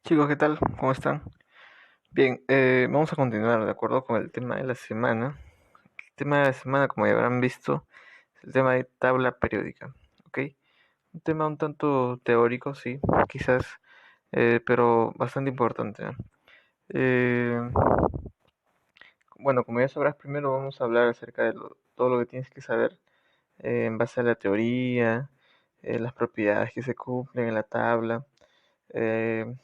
Chicos, ¿qué tal? ¿Cómo están? Bien, vamos a continuar de acuerdo con el tema de la semana. El tema de la semana, como ya habrán visto, es el tema de tabla periódica, ¿ok? Un tema un tanto teórico, sí, quizás, pero bastante importante, ¿no? Eh, bueno, como ya sabrás, primero vamos a hablar acerca de todo lo que tienes que saber en base a la teoría, las propiedades que se cumplen en la tabla, eh,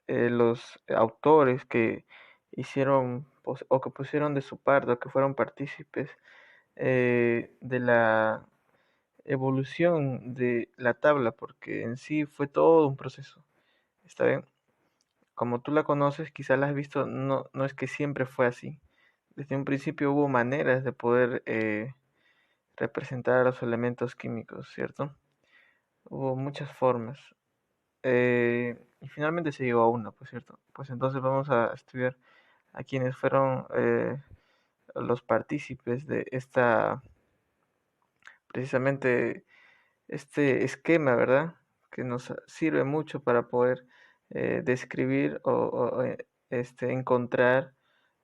los autores que hicieron o que pusieron de su parte o que fueron partícipes de la evolución de la tabla, porque en sí fue todo un proceso. ¿Está bien? Como tú la conoces, quizás la has visto, no es que siempre fue así. Desde un principio hubo maneras de poder representar a los elementos químicos, ¿cierto? Hubo muchas formas. Y finalmente se llegó a una, pues cierto. Pues entonces vamos a estudiar a quienes fueron los partícipes de precisamente este esquema, ¿verdad? Que nos sirve mucho para poder describir encontrar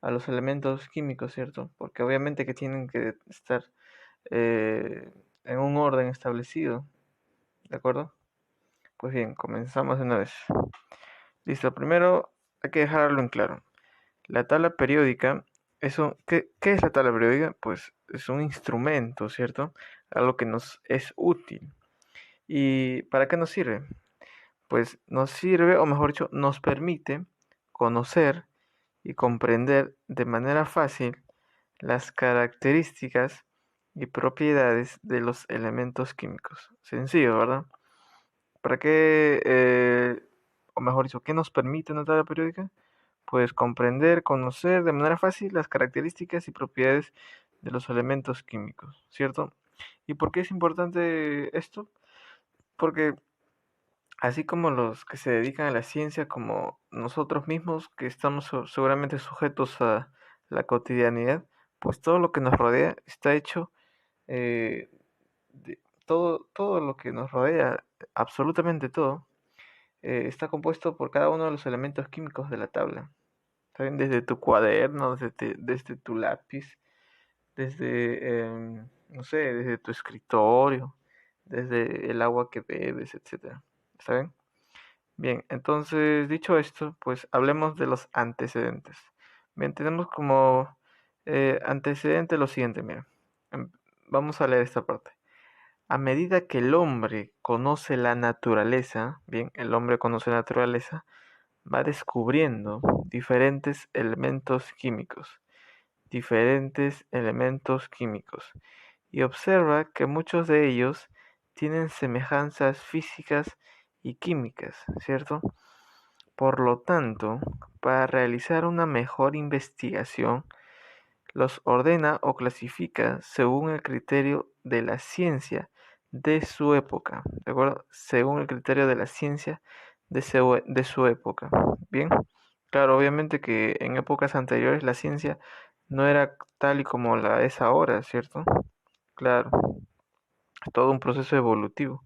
a los elementos químicos, ¿cierto? Porque obviamente que tienen que estar eh, en un orden establecido, ¿de acuerdo? Pues bien, comenzamos de una vez. Listo, primero hay que dejarlo en claro. La tabla periódica ¿qué es la tabla periódica? Pues es un instrumento, ¿cierto? Algo que nos es útil. ¿Y para qué nos sirve? Pues nos sirve, o mejor dicho, nos permite conocer y comprender de manera fácil las características y propiedades de los elementos químicos. Sencillo, ¿verdad? ¿Para qué, o mejor dicho, qué nos permite una tabla periódica? Pues comprender, conocer de manera fácil las características y propiedades de los elementos químicos, ¿cierto? ¿Y por qué es importante esto? Porque así como los que se dedican a la ciencia, como nosotros mismos, que estamos seguramente sujetos a la cotidianidad, pues todo lo que nos rodea está hecho, eh, todo lo que nos rodea, absolutamente todo, está compuesto por cada uno de los elementos químicos de la tabla. ¿Saben? Desde tu cuaderno, desde tu lápiz, no sé, desde tu escritorio, desde el agua que bebes, etcétera. ¿Saben? Bien, entonces, dicho esto, pues hablemos de los antecedentes. Bien, tenemos como antecedente lo siguiente, mira. Em, Vamos a leer esta parte. A medida que el hombre conoce la naturaleza, bien, el hombre conoce la naturaleza, va descubriendo diferentes elementos químicos, y observa que muchos de ellos tienen semejanzas físicas y químicas, ¿cierto? Por lo tanto, para realizar una mejor investigación, los ordena o clasifica según el criterio de la ciencia de su época, ¿de acuerdo? Según el criterio de la ciencia de su época. Bien, claro, obviamente que en épocas anteriores la ciencia no era tal y como la es ahora, ¿cierto? Claro, es todo un proceso evolutivo.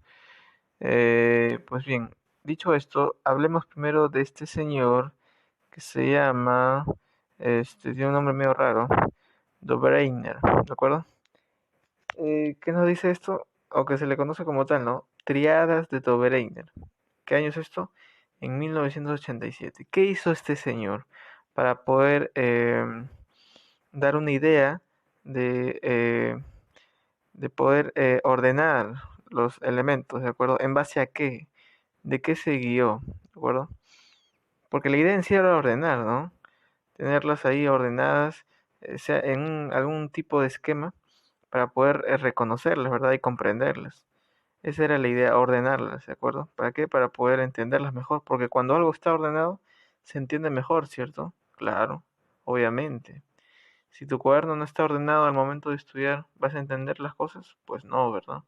Pues bien, dicho esto, hablemos primero de este señor que se llama, tiene un nombre medio raro, Dobreiner, ¿de acuerdo? ¿Qué nos dice esto? O que se le conoce como tal, ¿no? Triadas de Dobreiner. ¿Qué año es esto? En 1987. ¿Qué hizo este señor para poder dar una idea de poder ordenar los elementos, ¿de acuerdo? ¿En base a qué? ¿De qué se guió? ¿De acuerdo? Porque la idea en sí era ordenar, ¿no? Tenerlas ahí ordenadas, sea en algún tipo de esquema para poder reconocerlas, ¿verdad? Y comprenderlas. Esa era la idea, ordenarlas, ¿de acuerdo? ¿Para qué? Para poder entenderlas mejor, porque cuando algo está ordenado, se entiende mejor, ¿cierto? Claro, obviamente. Si tu cuaderno no está ordenado al momento de estudiar, ¿vas a entender las cosas? Pues no, ¿verdad?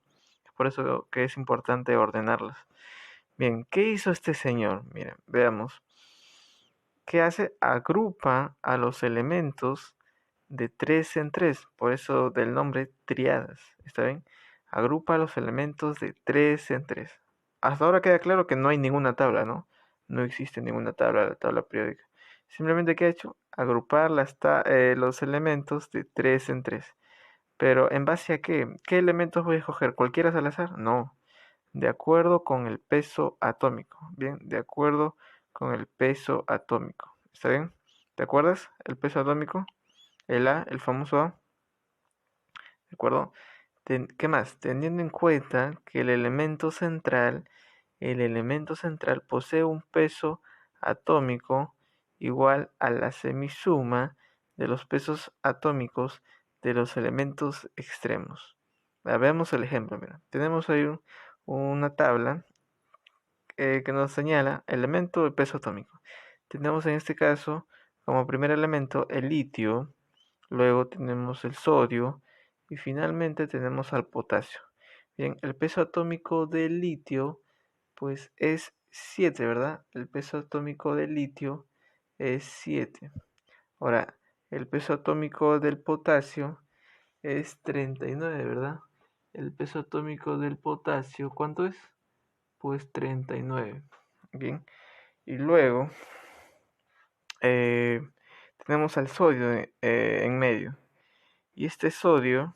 Es por eso que es importante ordenarlas. Bien, ¿qué hizo este señor? Miren, veamos. ¿Qué hace? Agrupa a los elementos de tres en tres, por eso del nombre triadas, ¿está bien? Agrupa los elementos de tres en tres. Hasta ahora queda claro que no hay ninguna tabla, ¿no? no existe ninguna tabla, la tabla periódica. Simplemente, ¿qué ha hecho? Agrupar los elementos de 3 en 3. Pero ¿en base a qué? ¿Qué elementos voy a escoger? ¿Cualquiera al azar? No. De acuerdo con el peso atómico. Bien, de acuerdo con el peso atómico. ¿Está bien? ¿Te acuerdas? El peso atómico, el A, el famoso A. ¿De acuerdo? ¿Qué más? Teniendo en cuenta que el elemento central posee un peso atómico igual a la semisuma de los pesos atómicos de los elementos extremos. Veamos el ejemplo. Mira. Tenemos ahí una tabla que nos señala elemento de peso atómico. Tenemos en este caso como primer elemento el litio, luego tenemos el sodio y finalmente tenemos al potasio. Bien, el peso atómico del litio pues es 7, ¿verdad? El peso atómico del litio es 7. Ahora, el peso atómico del potasio es 39, ¿verdad? El peso atómico del potasio, ¿cuánto es? Pues 39. Bien, y luego eh, tenemos al sodio en medio. Y este sodio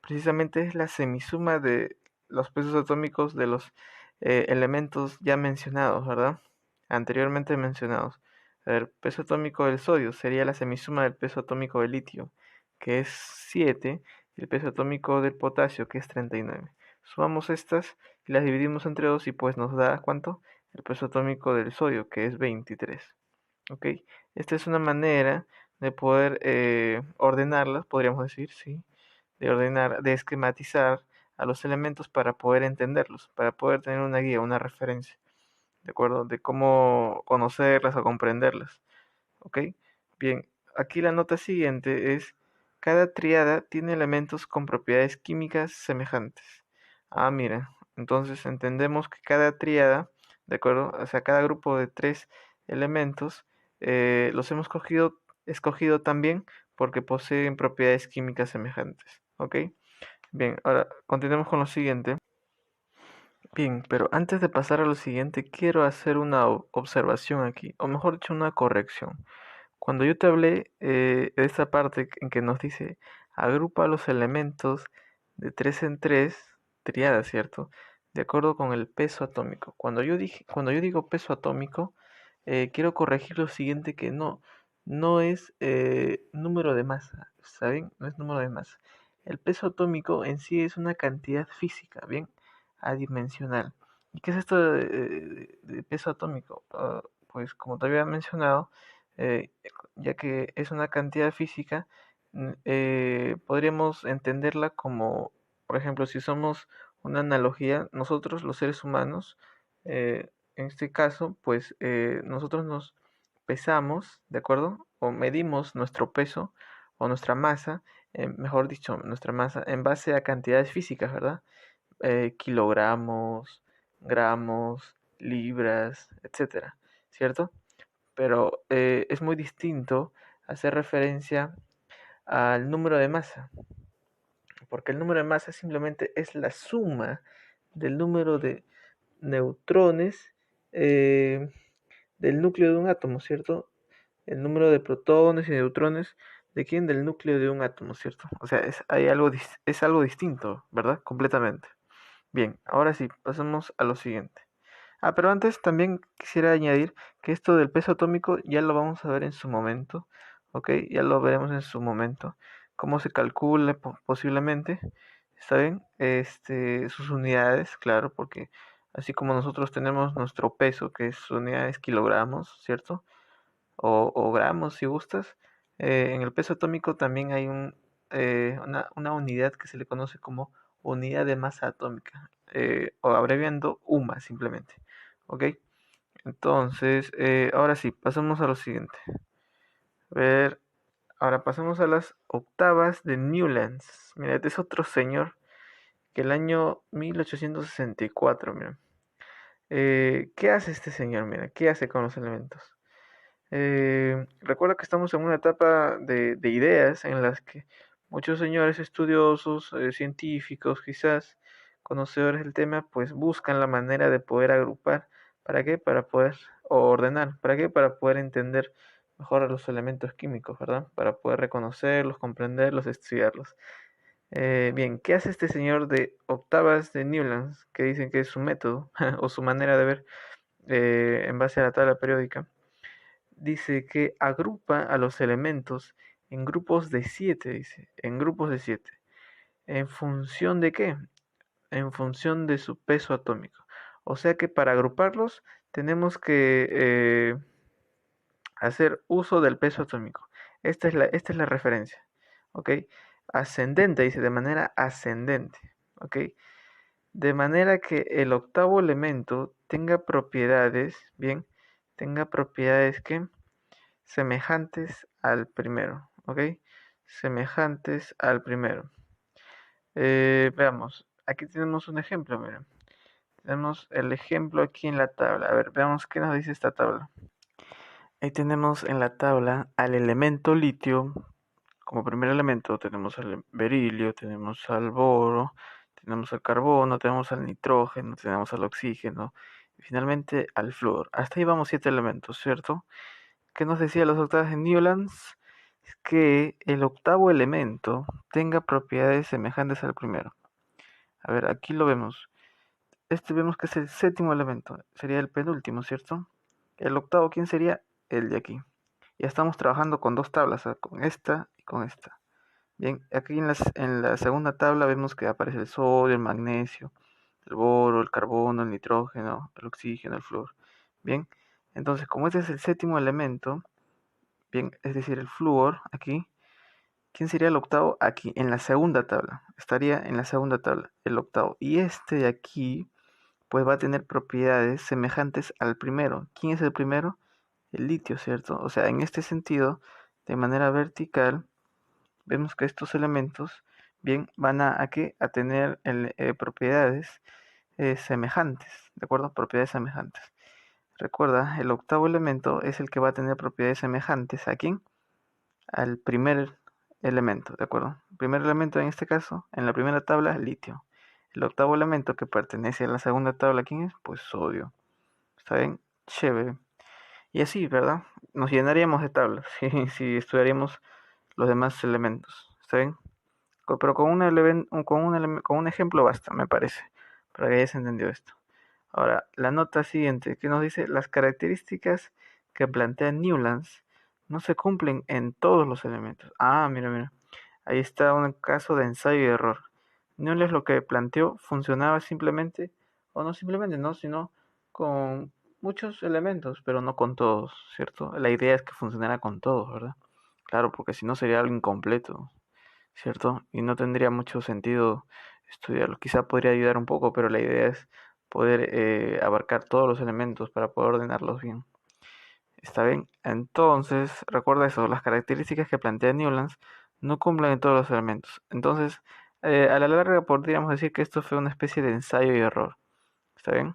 precisamente es la semisuma de los pesos atómicos de los elementos ya mencionados, ¿verdad? Anteriormente mencionados. A ver, peso atómico del sodio sería la semisuma del peso atómico del litio, que es 7, y el peso atómico del potasio, que es 39. Sumamos estas y las dividimos entre 2 y pues nos da, ¿cuánto? El peso atómico del sodio, que es 23. ¿Ok? Esta es una manera de poder ordenarlas, podríamos decir, ¿sí? De ordenar, de esquematizar a los elementos para poder entenderlos, para poder tener una guía, una referencia, ¿de acuerdo? De cómo conocerlas o comprenderlas, ¿ok? Bien, aquí la nota siguiente es, cada triada tiene elementos con propiedades químicas semejantes. Ah, mira, entonces entendemos que cada triada, ¿de acuerdo? O sea, cada grupo de 3 elementos los hemos escogido también porque poseen propiedades químicas semejantes, ¿ok? Bien, ahora continuemos con lo siguiente. Bien, pero antes de pasar a lo siguiente, quiero hacer una observación aquí, o mejor dicho, una corrección. Cuando yo te hablé de esta parte en que nos dice agrupa los elementos de 3 en 3, triada, ¿cierto? De acuerdo con el peso atómico. Cuando yo digo peso atómico, quiero corregir lo siguiente que no es número de masa, ¿saben? No es número de masa. El peso atómico en sí es una cantidad física, ¿bien? Adimensional. ¿Y qué es esto de peso atómico? Pues como te había mencionado, eh, ya que es una cantidad física, podríamos entenderla como, por ejemplo, si somos una analogía, nosotros los seres humanos, en este caso, pues nosotros nos pesamos, ¿de acuerdo? O medimos nuestro peso o nuestra masa, mejor dicho, nuestra masa en base a cantidades físicas, ¿verdad? Kilogramos, gramos, libras, etcétera, ¿cierto? Pero es muy distinto hacer referencia al número de masa, porque el número de masa simplemente es la suma del número de neutrones eh, del núcleo de un átomo, ¿cierto? El número de protones y neutrones de quién, del núcleo de un átomo, ¿cierto? O sea, es algo distinto, ¿verdad? Completamente. Bien, ahora sí, pasamos a lo siguiente. Pero antes también quisiera añadir que esto del peso atómico ya lo vamos a ver en su momento, ¿ok? Ya lo veremos en su momento. Cómo se calcula posiblemente, ¿está bien? Sus unidades, claro, porque así como nosotros tenemos nuestro peso, que es unidades kilogramos, ¿cierto? O gramos, si gustas. En el peso atómico también hay una unidad que se le conoce como unidad de masa atómica, o abreviando UMA simplemente. ¿Ok? Entonces, ahora sí, pasamos a lo siguiente. A ver, ahora pasamos a las octavas de Newlands. Mira, este es otro señor que el año 1864, mira. ¿Qué hace este señor? Mira, ¿qué hace con los elementos? Recuerda que estamos en una etapa de ideas en las que muchos señores estudiosos, científicos, quizás conocedores del tema, pues buscan la manera de poder agrupar. ¿Para qué? Para poder o ordenar. ¿Para qué? Para poder entender mejor a los elementos químicos, ¿verdad? Para poder reconocerlos, comprenderlos, estudiarlos. Bien, ¿qué hace este señor de octavas de Newlands, que dicen que es su método o su manera de ver en base a la tabla periódica? Dice que agrupa a los elementos en grupos de 7, dice, en grupos de 7. ¿En función de qué? En función de su peso atómico. O sea que para agruparlos tenemos que hacer uso del peso atómico. Esta es la referencia. ¿Ok? Ascendente, dice, de manera ascendente. ¿Ok? De manera que el octavo elemento tenga propiedades, bien, tenga propiedades que semejantes al primero. ¿Ok? Semejantes al primero. Veamos, aquí tenemos un ejemplo, miren. Tenemos el ejemplo aquí en la tabla. A ver, veamos qué nos dice esta tabla. Ahí tenemos en la tabla al elemento litio. Como primer elemento tenemos al berilio, tenemos al boro, tenemos al carbono, tenemos al nitrógeno, tenemos al oxígeno y finalmente al flúor. Hasta ahí vamos 7 elementos, ¿cierto? ¿Qué nos decía las octavas de Newlands? Es que el octavo elemento tenga propiedades semejantes al primero. A ver, aquí lo vemos. Este vemos que es el séptimo elemento, sería el penúltimo, ¿cierto? El octavo, ¿quién sería? El de aquí. Ya estamos trabajando con dos tablas, con esta y con esta. Bien, aquí en la segunda tabla vemos que aparece el sodio, el magnesio, el boro, el carbono, el nitrógeno, el oxígeno, el flúor. Bien, entonces como este es el séptimo elemento, bien, es decir, el flúor aquí, ¿quién sería el octavo? Aquí, en la segunda tabla. Estaría en la segunda tabla, el octavo. Y este de aquí pues va a tener propiedades semejantes al primero. ¿Quién es el primero? El litio, ¿cierto? O sea, en este sentido, de manera vertical, vemos que estos elementos, bien, van ¿a qué? A tener propiedades semejantes, ¿de acuerdo? Propiedades semejantes. Recuerda, el octavo elemento es el que va a tener propiedades semejantes. ¿A quién? Al primer elemento, ¿de acuerdo? El primer elemento en este caso, en la primera tabla, litio. El octavo elemento que pertenece a la segunda tabla, ¿quién es? Pues sodio. ¿Está bien? Chévere. Y así, ¿verdad? Nos llenaríamos de tablas si estudiaríamos los demás elementos. ¿Está bien? Pero con un ejemplo basta, me parece, para que hayas entendido esto. Ahora, la nota siguiente, que nos dice, las características que plantea Newlands no se cumplen en todos los elementos. Ah, mira, mira. Ahí está un caso de ensayo y error. Newlands lo que planteó funcionaba simplemente, o no simplemente, no, sino con muchos elementos, pero no con todos, ¿cierto? La idea es que funcionara con todos, ¿verdad? Claro, porque si no sería algo incompleto, ¿cierto? Y no tendría mucho sentido estudiarlo. Quizá podría ayudar un poco, pero la idea es poder abarcar todos los elementos para poder ordenarlos bien. ¿Está bien? Entonces, recuerda eso, las características que plantea Newlands no cumplen en todos los elementos. Entonces, a la larga podríamos decir que esto fue una especie de ensayo y error. ¿Está bien?